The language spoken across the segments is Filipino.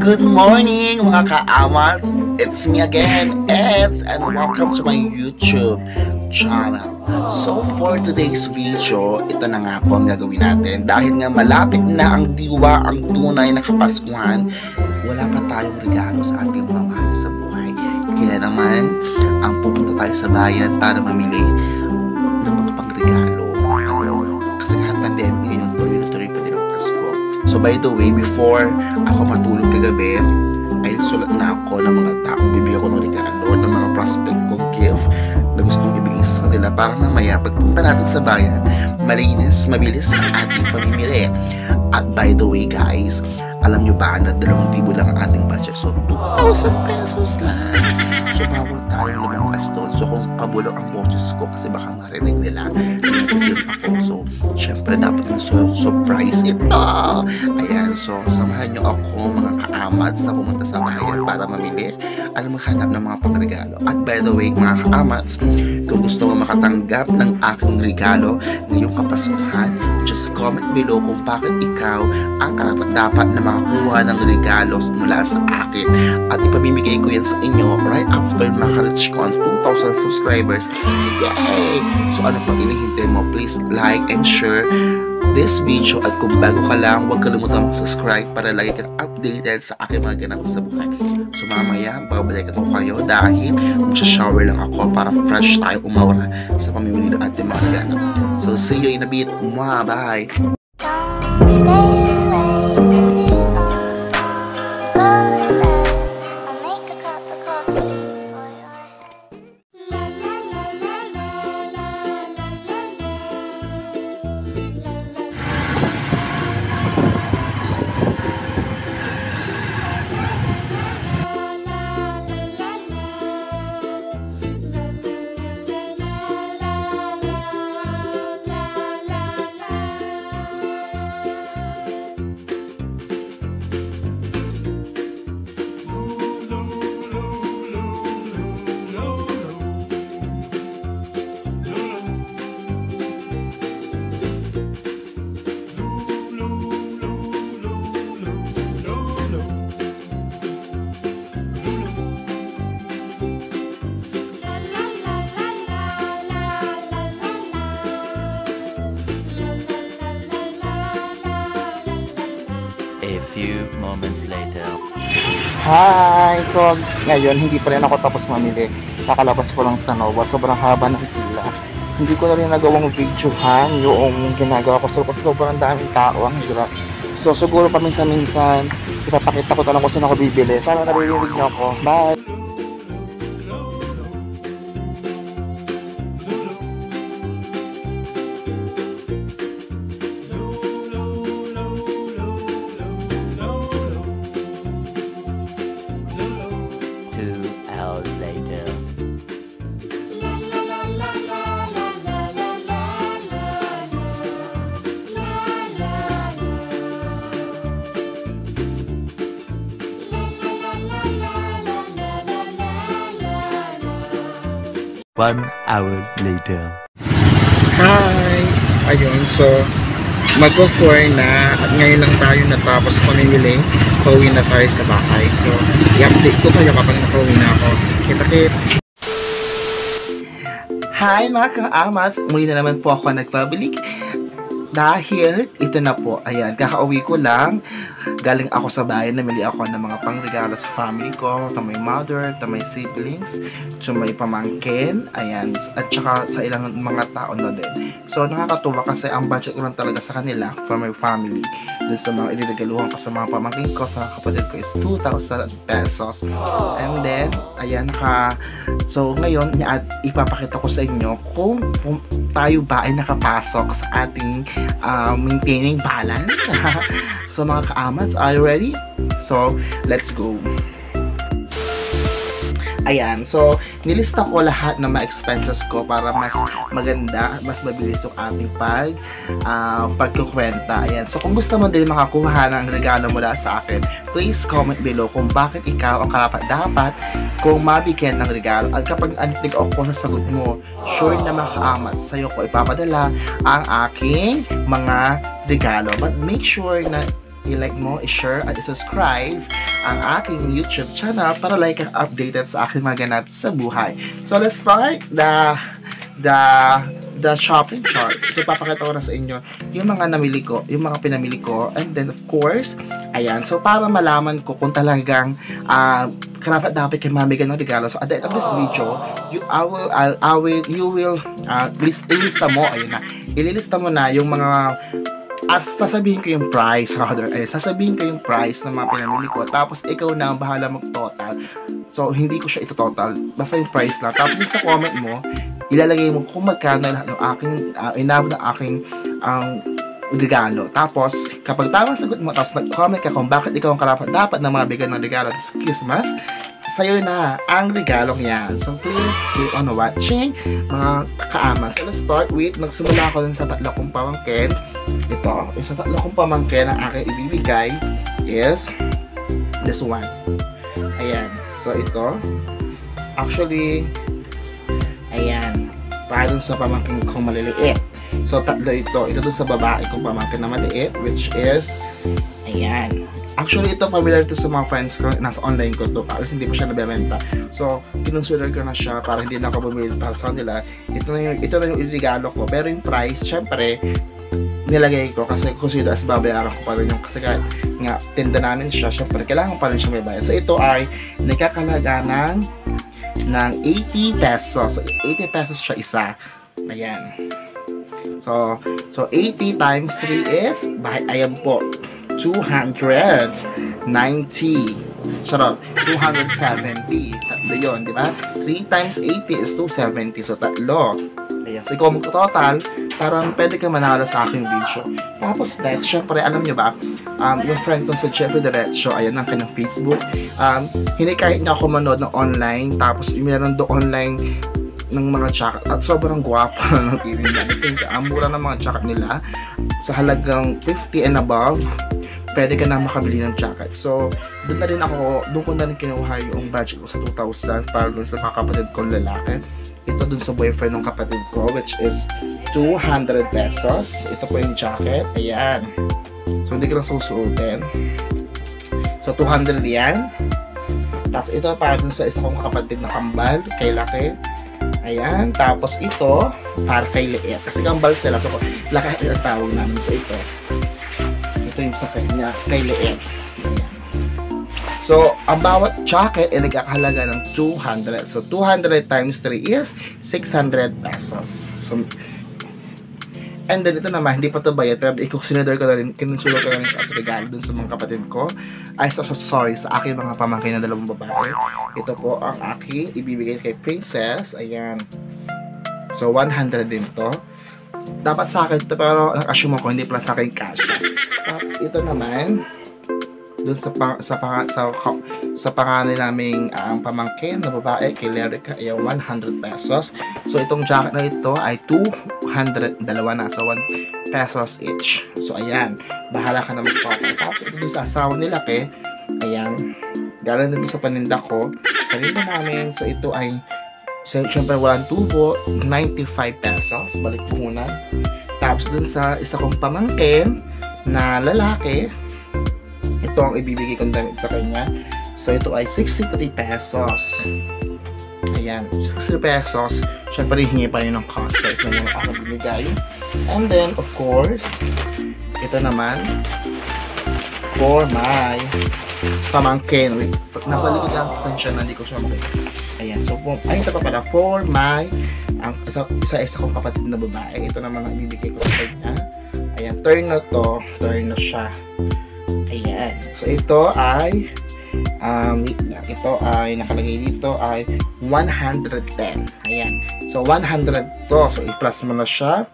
Good morning mga ka-amats! It's me again, Eds, and welcome to my YouTube channel. So for today's video, ito na nga po ang gagawin natin. Dahil nga malapit na ang diwa, ang tunay na kapaskuhan, wala pa tayong regalo sa ating mga mahal sa buhay. Kaya naman, ang pupunta tayo sa bayan para mamili ng mga pangregalo. Kasi nga pandemic ngayon, tuloy pa din ang Pasko. So by the way, before ako matulog kagabi, ay sulat na ako ng mga tao. Bibigyan ko ng regalo ng mga prospect kong gift na gustong ibigay sa kanila para mamaya pagpunta natin sa bayan, malinis, mabilis ang ating pamimili. At by the way guys, alam nyo ba na 2,000 lang ang ating budget? So 2,000 pesos lang. So bawal tayo lumampas doon. So kung pabulok ang boses ko kasi baka marinig nila nag-film ako. So syempre dapat ng surprise ito. Ayan, so samahan nyo ako mga ka-amats na pumunta sa bayan para mamili. Alam maghanap ng mga pangregalo. At by the way mga ka-amats, kung gusto mo makatanggap ng aking regalo ngayong kapasuhan, just comment below kung bakit ikaw ang karapat-dapat na makakuha ng regalo mula sa akin. At ipamimigay ko yan sa inyo right after maka-reach ko ang 2,000 subscribers. Yay! So ano pang inihintay mo? Please like and share this video. At kung bago ka lang, huwag kalimutan mag-subscribe para lagi kang updated sa aking mga ganap sa buhay. So mamaya, babalikan ko kayo dahil magsha-shower lang ako para fresh tayo umawara sa pamimili ng ating mga ganap. So see you in a bit. Mwah! Bye! A few moments later. Hi! So, ngayon, hindi pa rin ako tapos mamili. Kakalabas ko lang sa Nova. Sobrang haba ng pila. Hindi ko na rin nagawang videohan yung ginagawa ko. So, kasi sobrang daming tao ang hirap. So, siguro paminsan-minsan, ipapakita ko talang kung saan ako bibili. Sana naririnig niyo ako. Bye! Later. One hour later. Hi! Ayun, so mag-4 na at ngayon lang tayo natapos pamimili. Pauwi na tayo sa bahay. So, i-update ko kayo kapag nakauwi na ako. Kita-kits! Hi mga ka-amats! Muli na naman po ako nagbabalik. Dahil ito na po, ayan, kakauwi ko lang. Galing ako sa bayan, namili ako ng mga pangregalo sa family ko, to my mother, to my siblings, to my pamangkin, ayan, at saka sa ilang mga tao na din. So nakakatuwa kasi ang budget ko lang talaga sa kanila for my family. Dun sa mga iniregaluhan ko sa mga pamangkin ko, sa kapatid ko is 2,000 pesos. And then, ayan, so ngayon, ipapakita ko sa inyo kung tayo ba ay nakapasok sa ating maintaining balance. So mga ka-amats, are you ready? So let's go. Ayan, so nilista ko lahat ng mga expenses ko para mas maganda, mas mabilis yung ating pagkukwenta. Ayan, so kung gusto mo din makakuha ng regalo mula sa akin, please comment below kung bakit ikaw ang karapat-dapat kung mabigyan ng regalo. At kapag antig ako sa sagot mo, sure na makaamat sa'yo ko ipapadala ang aking mga regalo. But make sure na i-like mo, i-share, at i-subscribe ang aking YouTube channel para like and updated sa aking mga ganap sa buhay. So let's start the shopping chart. So papakita ko na sa inyo yung mga namili ko, yung mga pinamili ko, and then of course, ayan, so para malaman ko kung talagang karapat dapat kay mabigyan ng regalo. So at the end of this video, you will ilista mo, ayun na, ililista mo na yung mga at sasabihin ko yung price, sasabihin ko yung price ng mga pinamili ko, tapos ikaw na ang bahala mag-total. So hindi ko siya ito-total, basta yung price lang. Tapos sa comment mo, ilalagay mo kung magkano lahat ng aking inabot ng aking regalo. Tapos kapag tamang sagot mo, tapos nag-comment ka kung bakit ikaw ang karapat dapat na mabigyan ng regalo this Christmas, sa'yo na ang regalong yan. So please keep on watching, mga kaamas. So let's start with, nagsimula ako dun sa tatlo kong pamangkin. Ito, yung sa tatlo kong pamangkin ang aking ibibigay is this one. Ayan. So ito, actually, ayan, para dun sa pamangkin kong maliliit. So tatlo ito dun sa babae kong pamangkin na maliit, which is, ayan. Actually, ito familiar to sa mga friends ko, nasa online ko to, kasi hindi pa siya nabibenta. So, kinonsider ko na siya para hindi na ako bumili para sa kanila. Ito na yung irigalo ko. Pero yung price, syempre, nilagay ko kasi consider as babayaran ko pa rin yung, kasi nga, tinda namin siya, syempre, kailangan pa rin siya may bayad. So, ito ay nagkakalaga ng 80 pesos. So, 80 pesos siya isa. Ayan. So 80 times 3 is, ayan po, 290. Charot, 270. Tatlo yun, di ba? 3 times 80 is 270. So, tatlo. Ayan. So, ikaw mag-total, parang pwede ka manalo sa aking video. Tapos, next, syempre, alam nyo ba, yung friend ko sa Jeffrey Diretso, ayan ang kanyang Facebook. Hindi kahit niya ako manood ng online, tapos meron do online ng mga jacket at sobrang guwapo ng TV nila. Kasi ang mura ng mga jacket nila sa halagang 50 and above, pwede ka na makabili ng jacket. So, doon ko na rin kinuha yung budget ko sa 2,000 para doon sa mga kapatid kong lalaki. Ito doon sa boyfriend ng kapatid ko, which is 200 pesos. Ito po yung jacket. Ayan. So, hindi ko lang susuotin. So, 200 yan. Tapos, ito para doon sa isa kong kapatid na kambal, kay laki. Ayan, tapos ito para kay liit. Kasi kambal sila, so laki ang tawag namin. So ito yung sa kanya, kay liit. Ayan. So, ang bawat jacket ay nagkakahalaga ng 200. So, 200 times 3 is 600 pesos. So, and then ito naman, hindi pa ito bayad, pero i-consider ko na rin, kinonsider ko na rin as regalo dun sa mga kapatid ko. Sa aking mga pamangkin na dalawang babae. Ito po ang aking ibibigay kay Princess. Ayan. So, 100 din to. Dapat sa akin ito, pero nag-assume ako, hindi pala sa akin cash. Tapos, ito naman, dun sa pangalan naming pamangkin na babae, kay Lerica, ay 100 pesos. So, itong jacket na ito ay 200, dalawa na, so 1 pesos each. So, ayan, bahala ka na mag-total. Tapos, ito sa asawa nila, ayan, galing din sa paninda ko, paninda namin. So, ito ay, syempre, walang tubo, 95 pesos, balik muna. Tapos, dun sa isa kong pamangkin na lalaki, ito ang ibibigay kong damit sa kanya. So, ito ay 63 pesos. Ayan, 63 pesos. Siyempre, hingi pa yun ng cash. So, ito naman ako bibigay. And then, of course, ito naman, for my pamangkin. Wait, nasa likod lang siya na hindi ko siya makita. Ayan, so, ay, ito pa pala, for my, isa kong kapatid na babae. Ito naman ang ibibigay ko sa kanya. Ayan, turn na siya. Ayan. So, ito ay nakalagay dito ay 110. Ayan. So, 100 to. So, i-plus mo na siya.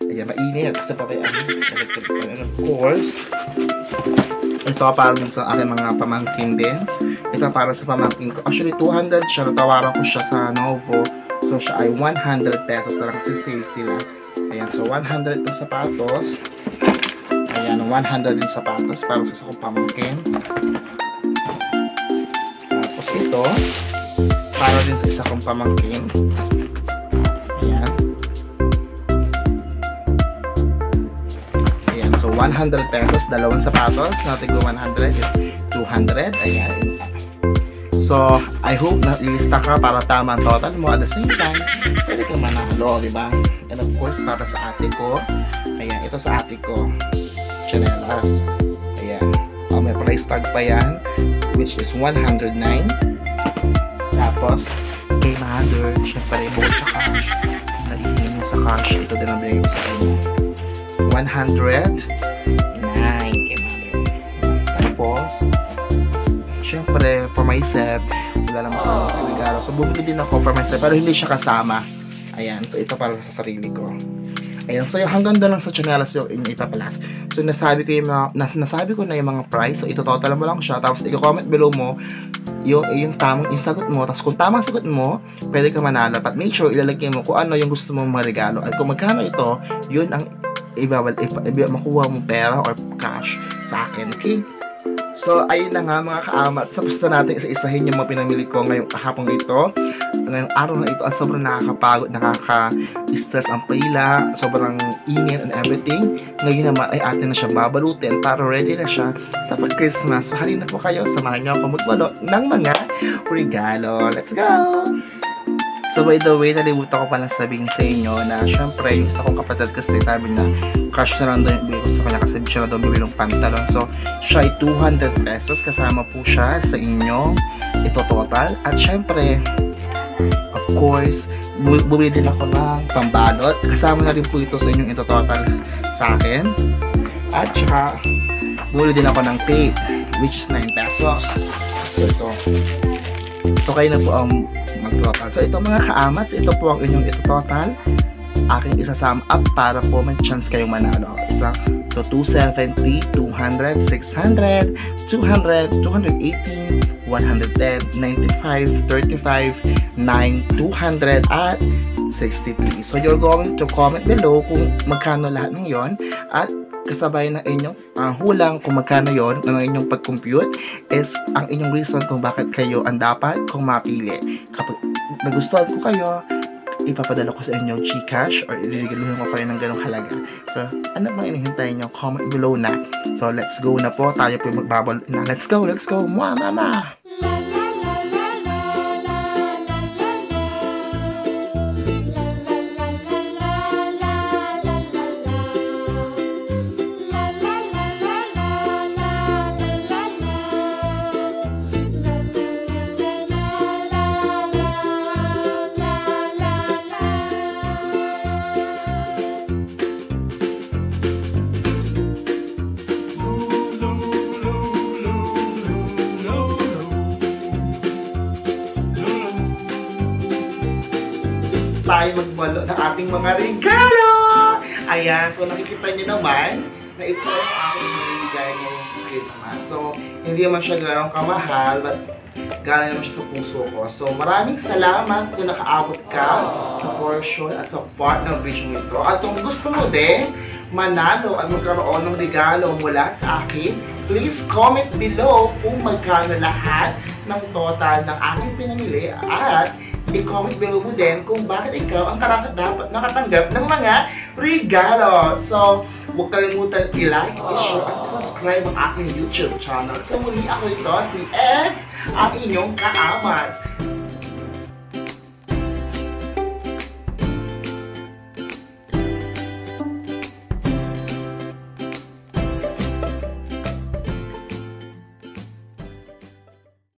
Ayan, mainit. Kasi pati of course, ito para sa aking mga pamangkin din. Ito para sa pamangkin ko. Actually, 200 siya. Natawaran ko siya sa Novo. So, siya ay 100 pesos na lang kasi sale sila. Ayan. So, 100 yung sapatos. Ayan, 100 din sapatos para sa akong pamangkin. Tapos ito, para din sa isa kong pamangkin. Ayan. Ayan, so 100 pesos, dalawang sapatos, na tigwa 100 is 200. Ayan. So, I hope na ilista ka para tama ang total mo. At the same time, pwede kang manalo, di ba? And of course, para sa ate ko, ayan, ito sa ate ko, chanelas. Ayan. May price tag pa yan, which is 109. Tapos, kay mother, syempre, buo sa cash. Nalilin mo sa cash. Ito din ang binigay ko sa inyo. 109 kay mother. Tapos, syempre, for myself, wala lang sa regalo. So, bumili din ako for myself, pero hindi siya kasama. Ayan, so ito para sa sarili ko. Ayan, so hanggang doon lang sa chanelas yung ipapalas. So, nasabi ko na yung mga price. So, ito total mo lang siya. Tapos, i-comment below mo yung tamang sagot mo. Tapos, kung tamang sagot mo, pwede ka manalo. But make sure, ilalagay mo kung ano yung gusto mong regalo. At kung magkano ito, yun ang makuha mong pera or cash sa akin. Okay? So, ayun na nga mga kaamat. Tapos na natin isa-isahin yung mga pinamili ko ngayong hapong ito. Ngayong araw na ito, sobrang nakakapagod, nakaka-stress ang pila, sobrang ingin and everything. Ngayon naman ay atin na siya babalutin para ready na siya sa pag-Christmas. So, halina po kayo, samahan niyo ako magwalo ng mga regalo. Let's go! So, by the way, nalimutan ko palang sabihin sa inyo na syempre, yung isa kong kapatid kasi sabi na cash na lang daw yung bigay ko sa kanya kasi siya na daw bibili ng pantalon. So, siya ay 200 pesos. Kasama po siya sa inyong ito total. At syempre, of course, bumili din ako ng pambalot. Kasama na rin po ito sa inyong ito total sa akin. At saka, bumili din ako ng tape, which is 9 pesos. So, ito. So, kayo na po ang mag-total. So, ito mga kaamats, ito po ang inyong ito total. Aking isa-sum up para po may chance kayong manalo. Isa, so, 270, 200, 600, 200, 280, 110, 95, 35, 9, 200, at 63. So, you're going to comment below kung magkano lahat ng yon at kasabay ng inyong hulang kung magkano yon ng inyong pag-compute is ang inyong reason kung bakit kayo ang dapat kung mapili. Kapag nagustuhan ko kayo, ipapadala ko sa inyo Gcash or iligaluhin ko kayo ng ganong halaga. So, ano bang inihintay nyo? Comment below na. So, let's go na po. Tayo po magbabal na. Let's go! Let's go! Mwah, mama! Tayo magbalo ng ating mga regalo! Ayan, so nakikita nyo naman na ito ang aking mga regalo ngayong Christmas. So, hindi naman siya gano'ng kamahal, but galing naman siya sa puso ko. So, maraming salamat kung nakaabot ka sa portion at sa part ng video nito. At kung gusto mo din manalo at magkaroon ng regalo mula sa akin, please comment below kung magkano lahat ng total ng aking pinamili at i-comment below mo din kung bakit ikaw ang dapat nakatanggap ng mga regalo. So, huwag kalimutan i-like, i-share at i-subscribe ang aking YouTube channel. So, muli ako ito, si Eds, ang inyong kaamats.